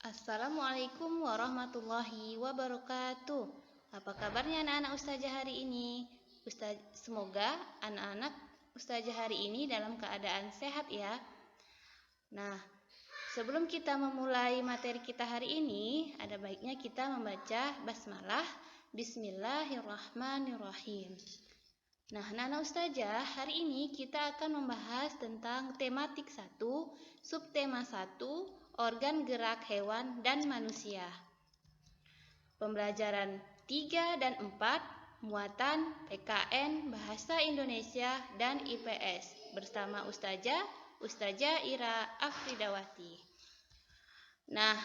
Assalamualaikum warahmatullahi wabarakatuh. Apa kabarnya anak-anak Ustazah hari ini? Semoga anak-anak Ustazah hari ini dalam keadaan sehat ya. Nah, sebelum kita memulai materi kita hari ini, ada baiknya kita membaca basmalah. Bismillahirrahmanirrahim. Nah, anak-anak Ustazah, hari ini kita akan membahas tentang tematik 1, subtema 1, organ gerak hewan dan manusia. Pembelajaran 3 dan 4, muatan PKN Bahasa Indonesia dan IPS bersama Ustazah Ira Afridawati. Nah,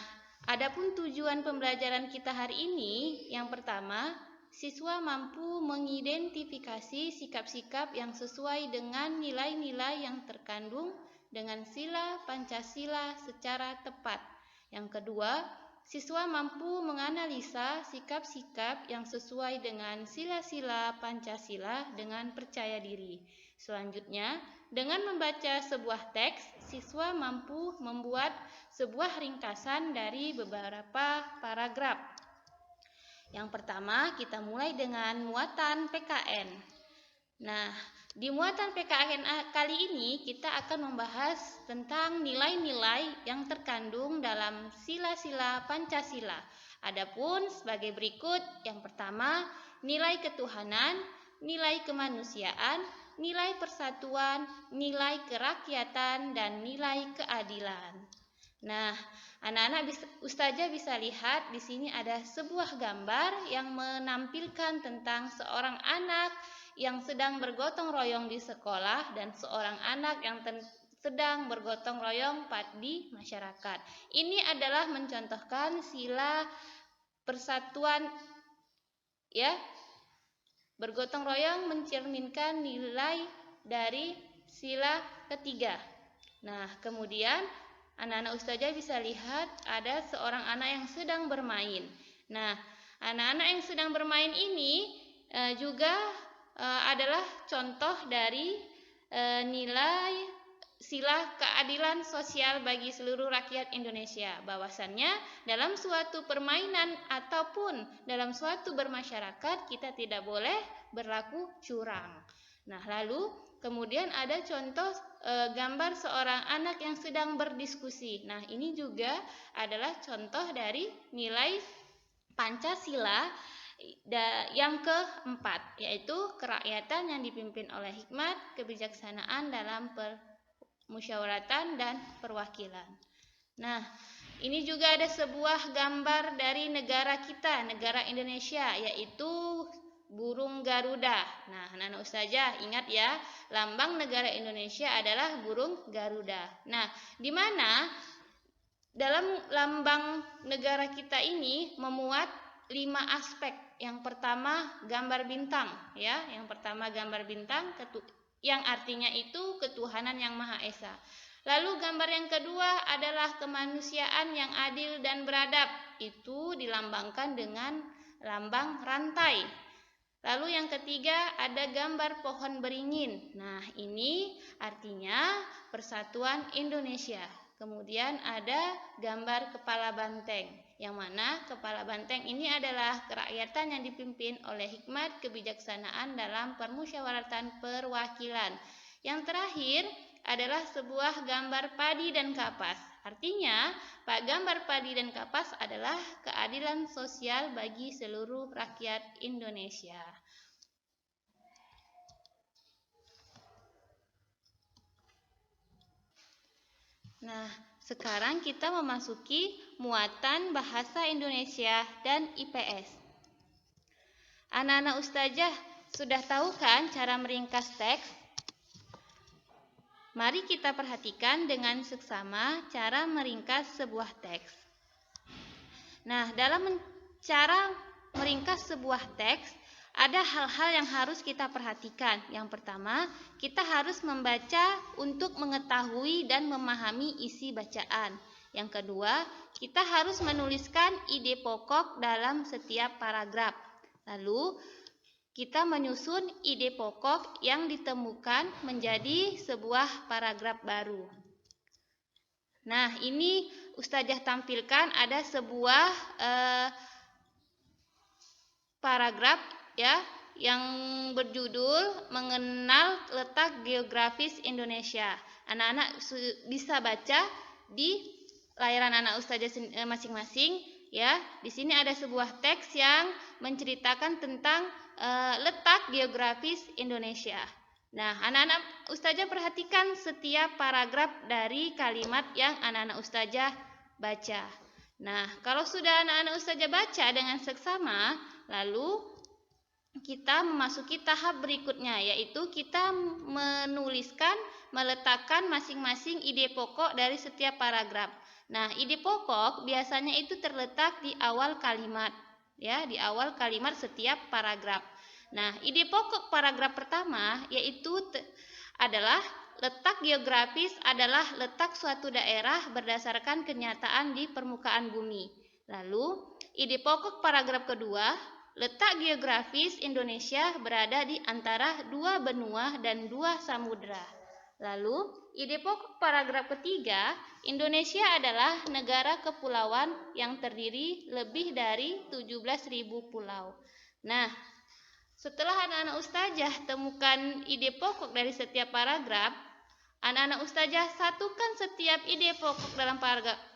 adapun tujuan pembelajaran kita hari ini, yang pertama, siswa mampu mengidentifikasi sikap-sikap yang sesuai dengan nilai-nilai yang terkandung dengan sila Pancasila secara tepat. Yang kedua, siswa mampu menganalisa sikap-sikap yang sesuai dengan sila-sila Pancasila dengan percaya diri. Selanjutnya, dengan membaca sebuah teks, siswa mampu membuat sebuah ringkasan dari beberapa paragraf. Yang pertama, kita mulai dengan muatan PKN. Nah, di muatan PKN kali ini kita akan membahas tentang nilai-nilai yang terkandung dalam sila-sila Pancasila. Adapun sebagai berikut, yang pertama, nilai ketuhanan, nilai kemanusiaan, nilai persatuan, nilai kerakyatan, dan nilai keadilan. Nah, anak-anak Ustazah bisa lihat di sini ada sebuah gambar yang menampilkan tentang seorang anak yang sedang bergotong royong di sekolah dan seorang anak yang sedang bergotong royong di masyarakat. Ini adalah mencontohkan sila persatuan ya. Bergotong royong mencerminkan nilai dari sila ketiga. Nah, kemudian anak-anak Ustazah bisa lihat ada seorang anak yang sedang bermain. Nah, anak-anak yang sedang bermain ini juga adalah contoh dari nilai sila keadilan sosial bagi seluruh rakyat Indonesia. Bahwasannya dalam suatu permainan ataupun dalam suatu bermasyarakat kita tidak boleh berlaku curang. Nah, lalu kemudian ada contoh gambar seorang anak yang sedang berdiskusi. Nah, ini juga adalah contoh dari nilai Pancasila yang keempat, yaitu kerakyatan yang dipimpin oleh hikmat, kebijaksanaan dalam permusyawaratan dan perwakilan. Nah, ini juga ada sebuah gambar dari negara kita, negara Indonesia, yaitu burung Garuda. Nah, anak-anak Ustazah ingat ya, lambang negara Indonesia adalah burung Garuda. Nah, di mana dalam lambang negara kita ini memuat 5 aspek. Yang pertama gambar bintang ya, yang pertama gambar bintang yang artinya itu ketuhanan yang Maha Esa. Lalu gambar yang kedua adalah kemanusiaan yang adil dan beradab. Itu dilambangkan dengan lambang rantai. Lalu yang ketiga ada gambar pohon beringin. Nah, ini artinya persatuan Indonesia. Kemudian ada gambar kepala banteng, yang mana kepala banteng ini adalah kerakyatan yang dipimpin oleh hikmat, kebijaksanaan dalam permusyawaratan perwakilan. Yang terakhir adalah sebuah gambar padi dan kapas. Artinya, gambar padi dan kapas adalah keadilan sosial bagi seluruh rakyat Indonesia. Nah, sekarang kita memasuki muatan bahasa Indonesia dan IPS. Anak-anak Ustazah sudah tahu kan cara meringkas teks? Mari kita perhatikan dengan seksama cara meringkas sebuah teks. Nah, dalam cara meringkas sebuah teks, ada hal-hal yang harus kita perhatikan. Yang pertama, kita harus membaca untuk mengetahui dan memahami isi bacaan. Yang kedua, kita harus menuliskan ide pokok dalam setiap paragraf. Lalu, kita menyusun ide pokok yang ditemukan menjadi sebuah paragraf baru. Nah, ini Ustazah tampilkan ada sebuah paragraf ya yang berjudul Mengenal Letak Geografis Indonesia. Anak-anak bisa baca di layar anak ustazah masing-masing ya. Di sini ada sebuah teks yang menceritakan tentang letak geografis Indonesia. Nah, anak-anak ustazah perhatikan setiap paragraf dari kalimat yang anak-anak ustazah baca. Nah, kalau sudah anak-anak ustazah baca dengan seksama, lalu kita memasuki tahap berikutnya, yaitu kita meletakkan masing-masing ide pokok dari setiap paragraf. Nah, ide pokok biasanya itu terletak di awal kalimat, ya, di awal kalimat setiap paragraf. Nah, ide pokok paragraf pertama yaitu adalah letak geografis adalah letak suatu daerah berdasarkan kenyataan di permukaan bumi. Lalu, ide pokok paragraf kedua, letak geografis Indonesia berada di antara dua benua dan dua samudra. Lalu, ide pokok paragraf ketiga, Indonesia adalah negara kepulauan yang terdiri lebih dari 17.000 pulau. Nah, setelah anak-anak ustazah temukan ide pokok dari setiap paragraf, anak-anak ustazah satukan setiap ide pokok dalam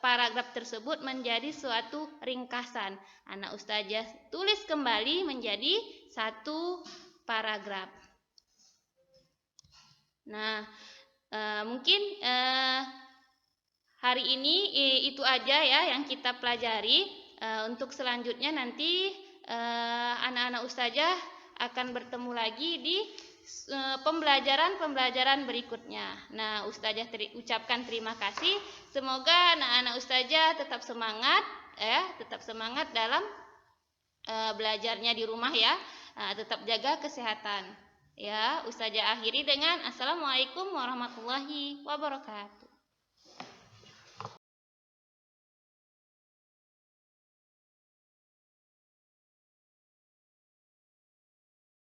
paragraf tersebut menjadi suatu ringkasan. Anak ustazah tulis kembali menjadi satu paragraf. Nah, mungkin hari ini itu aja ya yang kita pelajari. Untuk selanjutnya nanti anak-anak ustazah akan bertemu lagi di pembelajaran berikutnya. Nah, ustazah ucapkan terima kasih. Semoga anak-anak ustazah tetap semangat tetap semangat dalam belajarnya di rumah ya. Tetap jaga kesehatan. Ya, ustazah akhiri dengan Assalamualaikum warahmatullahi wabarakatuh.